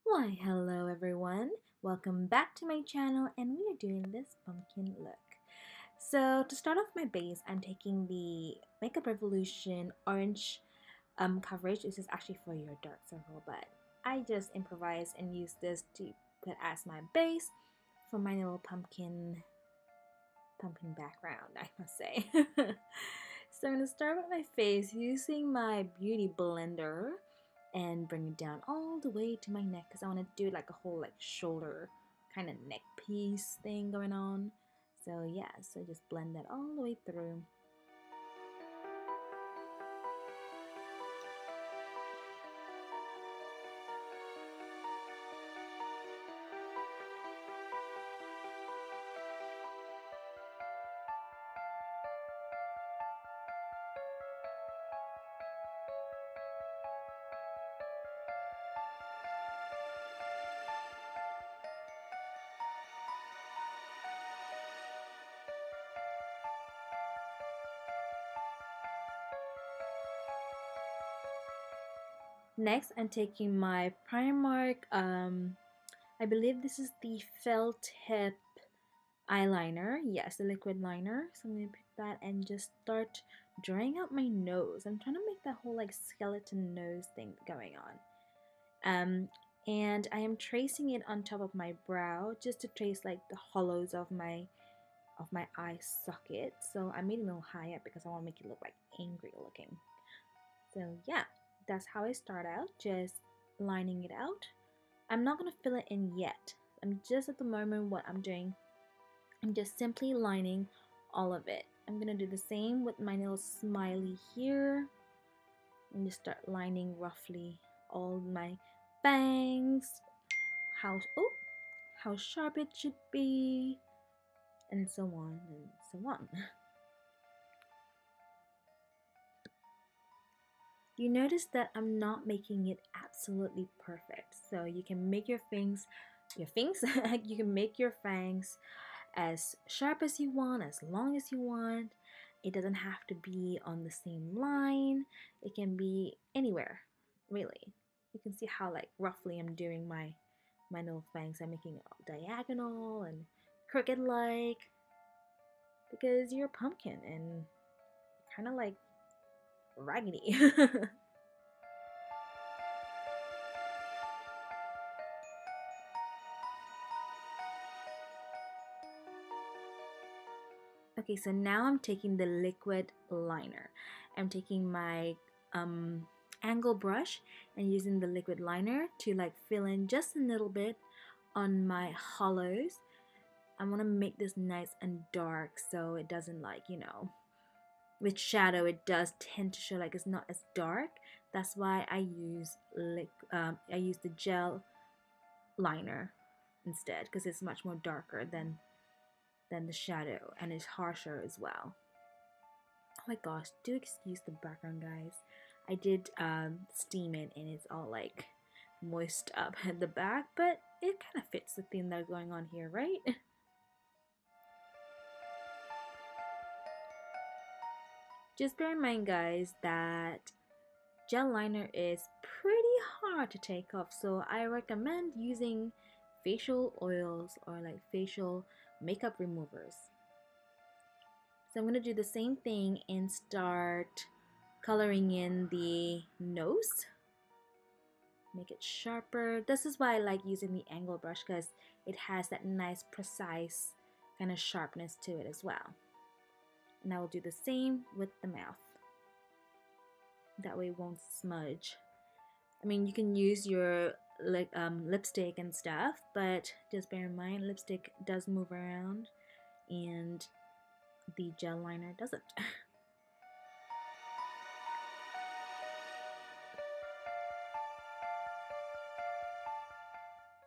Why, hello everyone. Welcome back to my channel and we are doing this pumpkin look. So to start off my base, I'm taking the Makeup Revolution orange coverage. This is actually for your dark circle, but I just improvised and used this to put as my base for my little pumpkin background, I must say. So I'm going to start with my face using my beauty blender and bring it down all the way to my neck because I want to do like a whole like shoulder kind of neck piece thing going on. So yeah, so just blend that all the way through. Next, I'm taking my Primark, I believe this is the felt tip eyeliner. Yes, the liquid liner. So I'm going to pick that and just start drawing out my nose. I'm trying to make that whole like skeleton nose thing going on. And I am tracing it on top of my brow just to trace like the hollows of my eye socket. So I made it a little high up because I want to make it look like angry looking. So yeah, that's how I start out, just lining it out. I'm not going to fill it in yet. I'm just at the moment what I'm doing. I'm just simply lining all of it. I'm going to do the same with my little smiley here. And just start lining roughly all my bangs. How sharp it should be. And so on and so on. You notice that I'm not making it absolutely perfect. So you can make you can make your fangs as sharp as you want, as long as you want. It doesn't have to be on the same line. It can be anywhere, really. You can see how like roughly I'm doing my little fangs. I'm making it diagonal and crooked like, because you're a pumpkin and kind of like raggedy. Okay, so now I'm taking the liquid liner. I'm taking my angle brush and using the liquid liner to like fill in just a little bit on my hollows. I want to make this nice and dark so it doesn't like, with shadow it does tend to show like it's not as dark. That's why I use the gel liner instead, because it's much more darker than the shadow and it's harsher as well. Oh my gosh, do excuse the background, guys. I did steam it and it's all like moist up at the back, but it kind of fits the theme that's going on here, right? Just bear in mind, guys, that gel liner is pretty hard to take off, so I recommend using facial oils or like facial makeup removers. So I'm going to do the same thing and start coloring in the nose. Make it sharper. This is why I like using the angle brush, because it has that nice precise kind of sharpness to it as well. And I will do the same with the mouth. That way it won't smudge. I mean, you can use your lipstick and stuff, but just bear in mind lipstick does move around and the gel liner doesn't.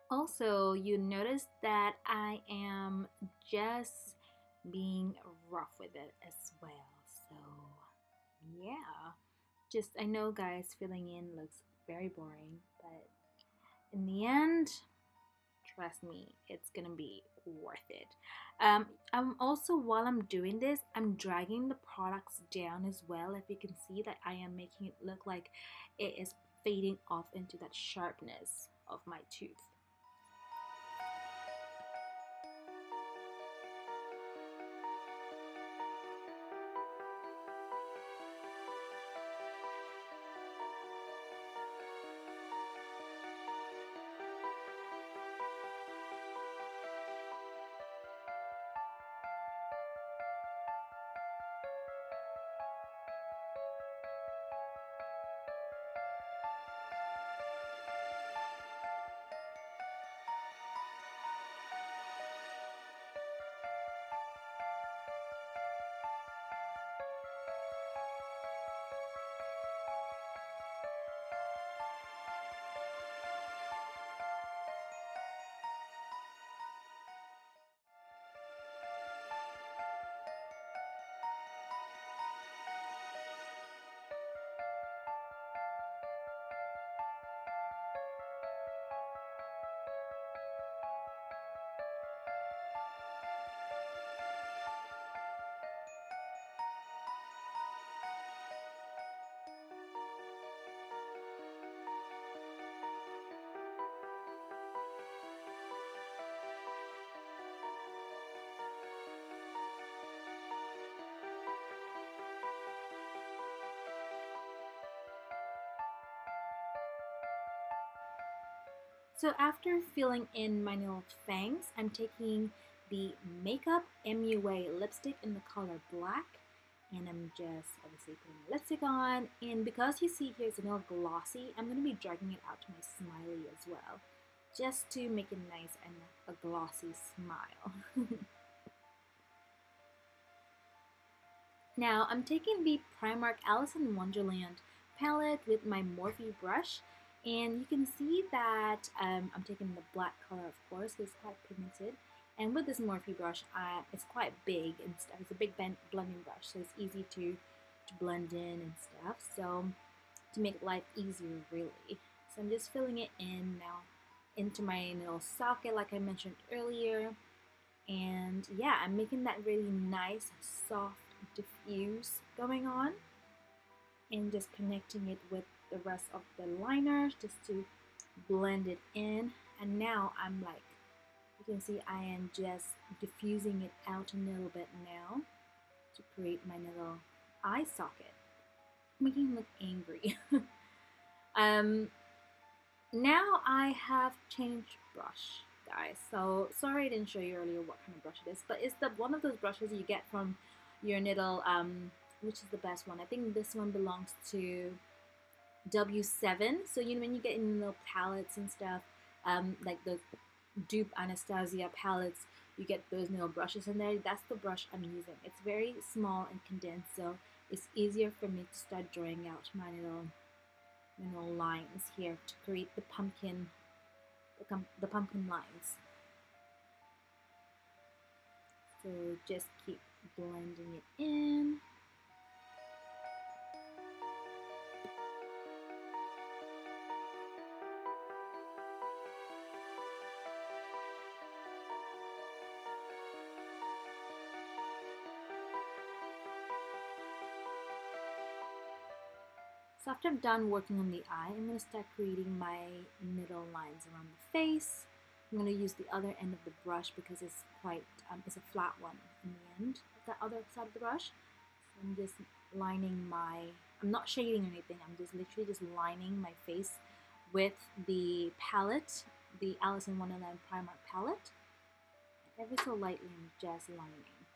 Also, you notice that I am just being rough with it as well. So yeah, just I know, guys, filling in looks very boring, but in the end, trust me, it's gonna be worth it. I'm also, while I'm doing this, I'm dragging the products down as well. If you can see that I am making it look like it is fading off into that sharpness of my tooth. So after filling in my little fangs, I'm taking the Makeup MUA lipstick in the color black, and I'm just obviously putting the lipstick on. And because you see here it's a little glossy, I'm going to be dragging it out to my smiley as well, just to make it nice and a glossy smile. Now I'm taking the Primark Alice in Wonderland palette with my Morphe brush, and you can see that I'm taking the black color, of course, because it's quite pigmented. And with this Morphe brush, it's quite big and stuff. It's a big blending brush, so it's easy to blend in and stuff. So to make life easier, really. So I'm just filling it in now into my little socket, like I mentioned earlier. And yeah, I'm making that really nice, soft diffuse going on, and just connecting it with the rest of the liner just to blend it in. And now I'm like, you can see I am just diffusing it out a little bit now to create my little eye socket, making him look angry. Now I have changed brush, guys. So sorry I didn't show you earlier what kind of brush it is, but it's the one of those brushes you get from your Knittle, which is the best one. I think this one belongs to W7. So you know when you get in little palettes and stuff, like the dupe Anastasia palettes, you get those little brushes in there. That's the brush I'm using. It's very small and condensed, so it's easier for me to start drawing out my little lines here to create the pumpkin lines. So just keep blending it in. So after I'm done working on the eye, I'm going to start creating my middle lines around the face. I'm going to use the other end of the brush because it's quite, it's a flat one in the end of the other side of the brush. So I'm just lining I'm not shading or anything, I'm just literally just lining my face with the palette, the Alice in Wonderland Primark palette. Ever so lightly, I'm just lining.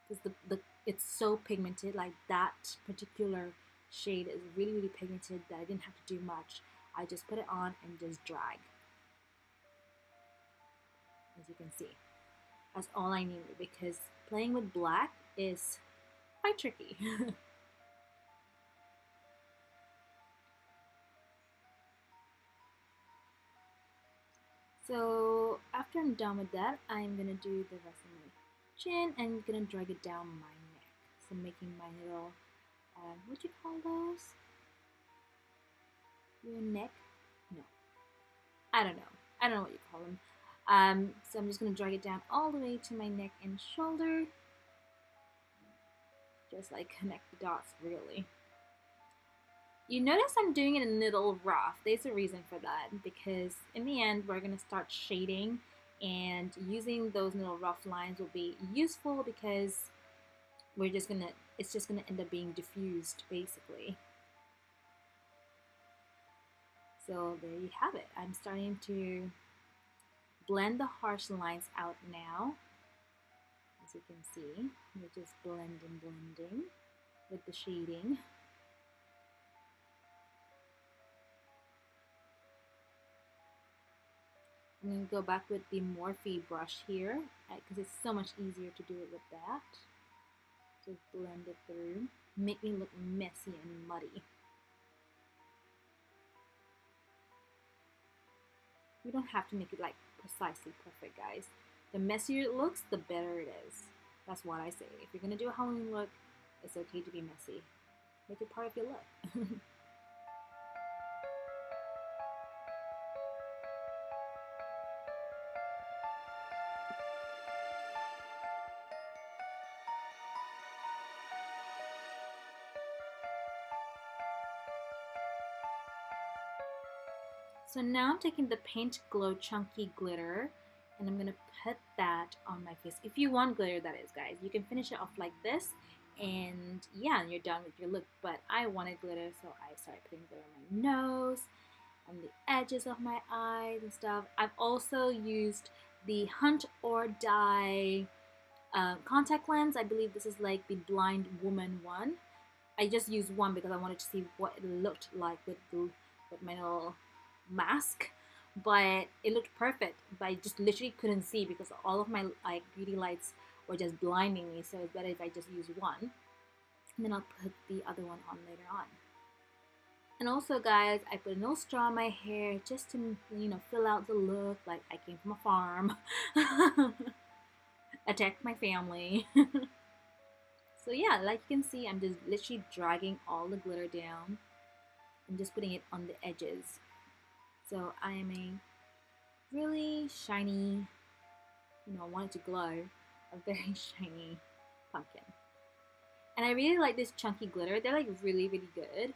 Because it's so pigmented, like that particular shade is really, really pigmented that I didn't have to do much. I just put it on and just drag. As you can see, that's all I needed because playing with black is quite tricky. So after I'm done with that, I'm gonna do the rest of my chin and gonna drag it down my neck. So making my little what do you call those? Your neck? No. I don't know. I don't know what you call them. So I'm just going to drag it down all the way to my neck and shoulder. Just like connect the dots, really. You notice I'm doing it a little rough. There's a reason for that because in the end we're going to start shading, and using those little rough lines will be useful because it's just gonna end up being diffused basically. So there you have it. I'm starting to blend the harsh lines out now. As you can see, we're just blending with the shading. I'm going to go back with the Morphe brush here because it's so much easier to do it with that. Just blend it through. Make me look messy and muddy. You don't have to make it like precisely perfect, guys. The messier it looks, the better it is. That's what I say. If you're going to do a Halloween look, it's okay to be messy. Make it part of your look. So now I'm taking the Paint Glow Chunky Glitter and I'm going to put that on my face. If you want glitter, that is, guys. You can finish it off like this and yeah, you're done with your look. But I wanted glitter, so I started putting glitter on my nose, on the edges of my eyes and stuff. I've also used the Hunt or Die contact lens. I believe this is like the Blind Woman one. I just used one because I wanted to see what it looked like with my little mask, but it looked perfect, but I just literally couldn't see because all of my like beauty lights were just blinding me. So it's better if I just use one, and then I'll put the other one on later on. And also, guys, I put a little straw in my hair just to, you know, fill out the look like I came from a farm. Attacked my family. So yeah, like you can see, I'm just literally dragging all the glitter down and just putting it on the edges. So I am a really shiny, you know, I want it to glow, a very shiny pumpkin. And I really like this chunky glitter. They're like really, really good.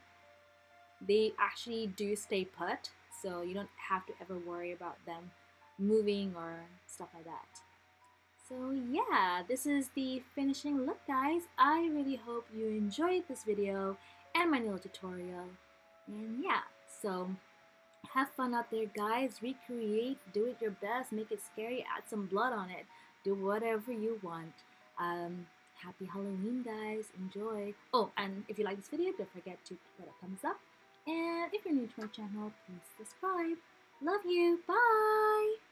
They actually do stay put, so you don't have to ever worry about them moving or stuff like that. So yeah, this is the finishing look, guys. I really hope you enjoyed this video and my little tutorial. And yeah, so have fun out there, guys. Recreate, do it your best, make it scary, add some blood on it. Do whatever you want. Happy Halloween, guys. Enjoy. Oh, and if you like this video, don't forget to put a thumbs up. And if you're new to my channel, please subscribe. Love you. Bye.